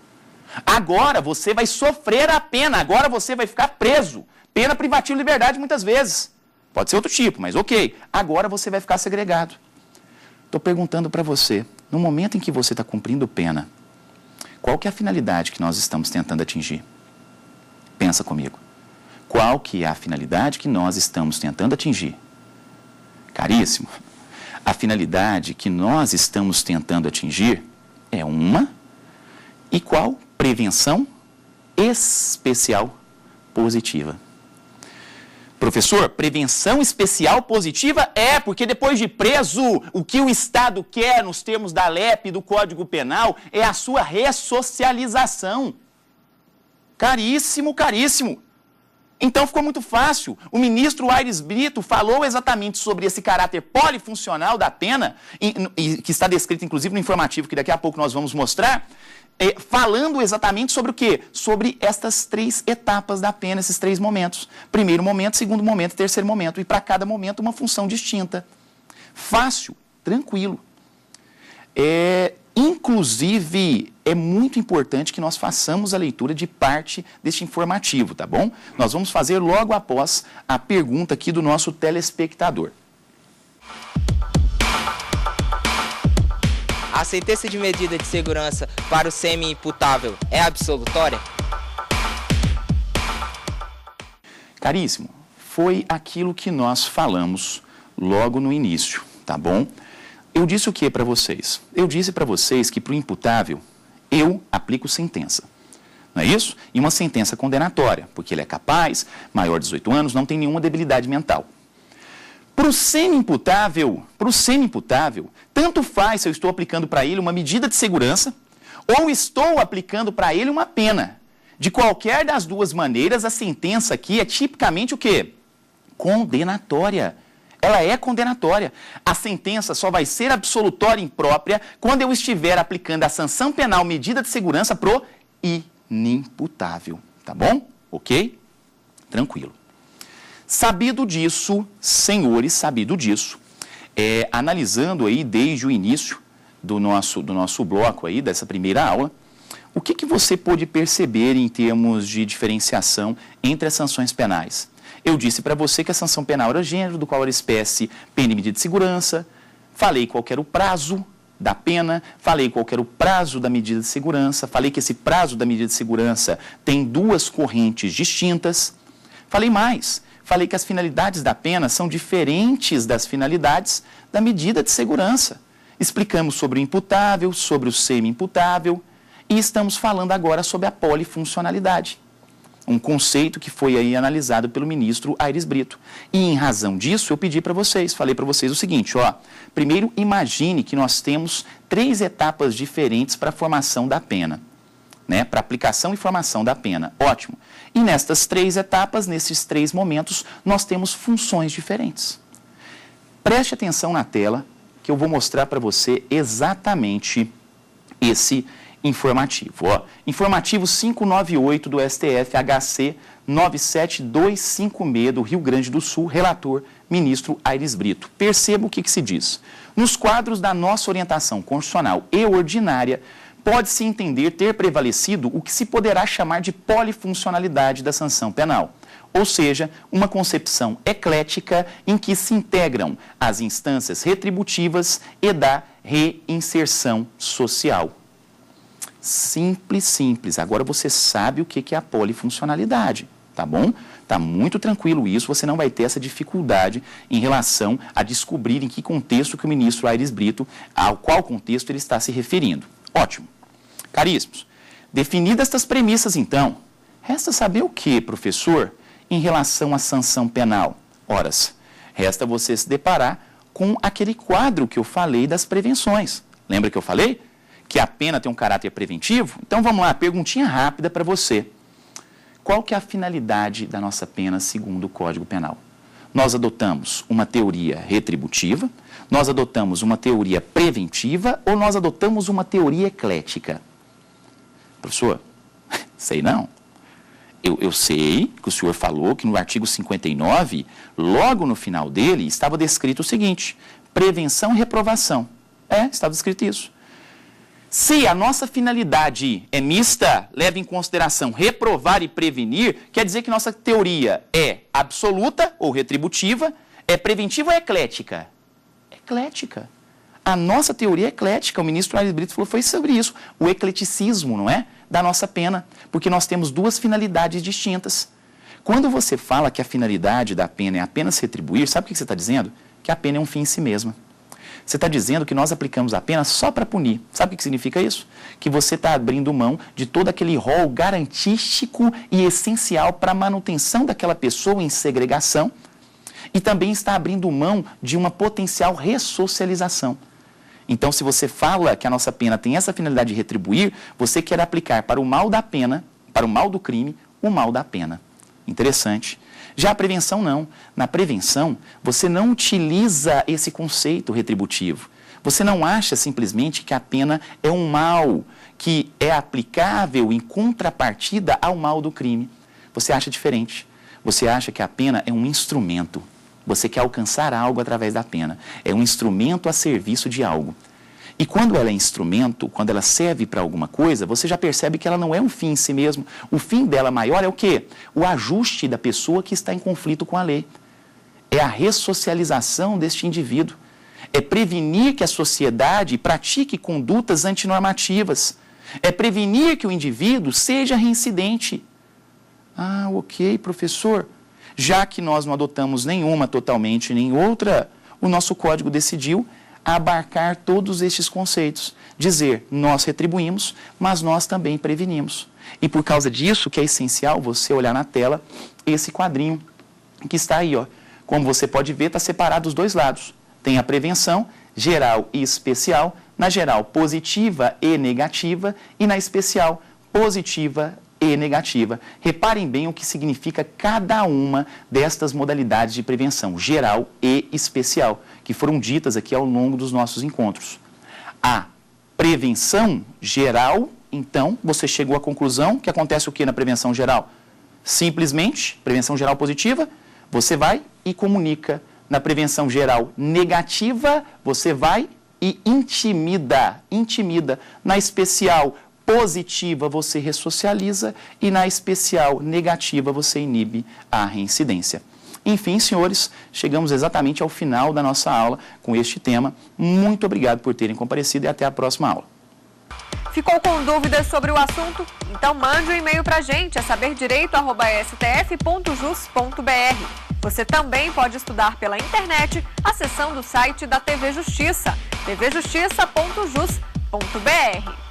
Agora você vai sofrer a pena, agora você vai ficar preso. Pena privativa de liberdade muitas vezes. Pode ser outro tipo, mas ok. Agora você vai ficar segregado. Estou perguntando para você, no momento em que você está cumprindo pena, qual que é a finalidade que nós estamos tentando atingir? Pensa comigo. Qual que é a finalidade que nós estamos tentando atingir? Caríssimo, a finalidade que nós estamos tentando atingir é uma e qual? Prevenção especial positiva. Professor, prevenção especial positiva é porque depois de preso, o que o Estado quer nos termos da LEP, do Código Penal, é a sua ressocialização. Caríssimo, caríssimo. Então ficou muito fácil. O ministro Aires Brito falou exatamente sobre esse caráter polifuncional da pena, que está descrito inclusive no informativo que daqui a pouco nós vamos mostrar, falando exatamente sobre o quê? Sobre estas três etapas da pena, esses três momentos. Primeiro momento, segundo momento, terceiro momento. E para cada momento uma função distinta. Fácil, tranquilo. Inclusive, é muito importante que nós façamos a leitura de parte deste informativo, tá bom? Nós vamos fazer logo após a pergunta aqui do nosso telespectador.
A sentença de medida de segurança para o semi-imputável é absolutória?
Caríssimo, foi aquilo que nós falamos logo no início, tá bom? Eu disse o que para vocês? Eu disse para vocês que para o imputável, eu aplico sentença. Não é isso? E uma sentença condenatória, porque ele é capaz, maior de 18 anos, não tem nenhuma debilidade mental. Para o semi-imputável, tanto faz se eu estou aplicando para ele uma medida de segurança ou estou aplicando para ele uma pena. De qualquer das duas maneiras, a sentença aqui é tipicamente o quê? Condenatória. Ela é condenatória. A sentença só vai ser absolutória imprópria quando eu estiver aplicando a sanção penal medida de segurança pro inimputável. Tá bom? Ok? Tranquilo. Sabido disso, senhores, analisando aí desde o início do nosso bloco aí, dessa primeira aula, o que você pôde perceber em termos de diferenciação entre as sanções penais? Eu disse para você que a sanção penal era gênero, do qual era espécie, pena e medida de segurança. Falei qual era o prazo da pena, falei qual era o prazo da medida de segurança, falei que esse prazo da medida de segurança tem duas correntes distintas. Falei mais, falei que as finalidades da pena são diferentes das finalidades da medida de segurança. Explicamos sobre o imputável, sobre o semi-imputável e estamos falando agora sobre a polifuncionalidade. Um conceito que foi aí analisado pelo ministro Aires Brito. E em razão disso, eu pedi para vocês, falei para vocês o seguinte, primeiro imagine que nós temos 3 etapas diferentes para a formação da pena, né? Para aplicação e formação da pena. Ótimo. E nestas 3 etapas, nesses 3 momentos, nós temos funções diferentes. Preste atenção na tela, que eu vou mostrar para você exatamente esse informativo. Informativo 598 do STF, HC 97256 do Rio Grande do Sul, relator, ministro Aires Brito. Perceba o que se diz. Nos quadros da nossa orientação constitucional e ordinária, pode-se entender ter prevalecido o que se poderá chamar de polifuncionalidade da sanção penal. Ou seja, uma concepção eclética em que se integram as instâncias retributivas e da reinserção social. Simples, simples. Agora você sabe o que é a polifuncionalidade, tá bom? Tá muito tranquilo isso, você não vai ter essa dificuldade em relação a descobrir em que contexto que o ministro Aires Brito, ao qual contexto ele está se referindo. Ótimo. Caríssimos, definidas estas premissas, então, resta saber o que, professor, em relação à sanção penal? Horas, resta você se deparar com aquele quadro que eu falei das prevenções. Lembra que eu falei? Que a pena tem um caráter preventivo? Então vamos lá, perguntinha rápida para você. Qual que é a finalidade da nossa pena segundo o Código Penal? Nós adotamos uma teoria retributiva, nós adotamos uma teoria preventiva ou nós adotamos uma teoria eclética? Professor, sei não. Eu sei que o senhor falou que no artigo 59, logo no final dele, estava descrito o seguinte, prevenção e reprovação. Estava descrito isso. Se a nossa finalidade é mista, leva em consideração reprovar e prevenir, quer dizer que nossa teoria é absoluta ou retributiva, é preventiva ou é eclética? Eclética. A nossa teoria é eclética, o ministro Aires Brito falou, foi sobre isso, o ecleticismo, não é? Da nossa pena, porque nós temos 2 finalidades distintas. Quando você fala que a finalidade da pena é apenas retribuir, sabe o que você está dizendo? Que a pena é um fim em si mesma. Você está dizendo que nós aplicamos a pena só para punir. Sabe o que significa isso? Que você está abrindo mão de todo aquele rol garantístico e essencial para a manutenção daquela pessoa em segregação e também está abrindo mão de uma potencial ressocialização. Então, se você fala que a nossa pena tem essa finalidade de retribuir, você quer aplicar para o mal da pena, para o mal do crime, o mal da pena. Interessante. Já a prevenção não. Na prevenção, você não utiliza esse conceito retributivo. Você não acha simplesmente que a pena é um mal que é aplicável em contrapartida ao mal do crime. Você acha diferente. Você acha que a pena é um instrumento. Você quer alcançar algo através da pena. É um instrumento a serviço de algo. E quando ela é instrumento, quando ela serve para alguma coisa, você já percebe que ela não é um fim em si mesmo. O fim dela maior é o quê? O ajuste da pessoa que está em conflito com a lei. É a ressocialização deste indivíduo. É prevenir que a sociedade pratique condutas antinormativas. É prevenir que o indivíduo seja reincidente. Ah, ok, professor. Já que nós não adotamos nenhuma totalmente, nem outra, o nosso código decidiu abarcar todos estes conceitos. Dizer, nós retribuímos, mas nós também prevenimos. E por causa disso que é essencial você olhar na tela esse quadrinho que está aí, ó. Como você pode ver, está separado os 2 lados. Tem a prevenção, geral e especial. Na geral, positiva e negativa. E na especial, positiva e negativa. Reparem bem o que significa cada uma destas modalidades de prevenção, geral e especial, que foram ditas aqui ao longo dos nossos encontros. A prevenção geral, então, você chegou à conclusão que acontece o que na prevenção geral? Simplesmente, prevenção geral positiva, você vai e comunica. Na prevenção geral negativa, você vai e intimida. Na especial positiva, você ressocializa e na especial negativa, você inibe a reincidência. Enfim, senhores, chegamos exatamente ao final da nossa aula com este tema. Muito obrigado por terem comparecido e até a próxima aula.
Ficou com dúvidas sobre o assunto? Então mande um e-mail para a gente, saberdireito@stf.jus.br. Você também pode estudar pela internet acessando o site da TV Justiça, tvjustiça.jus.br.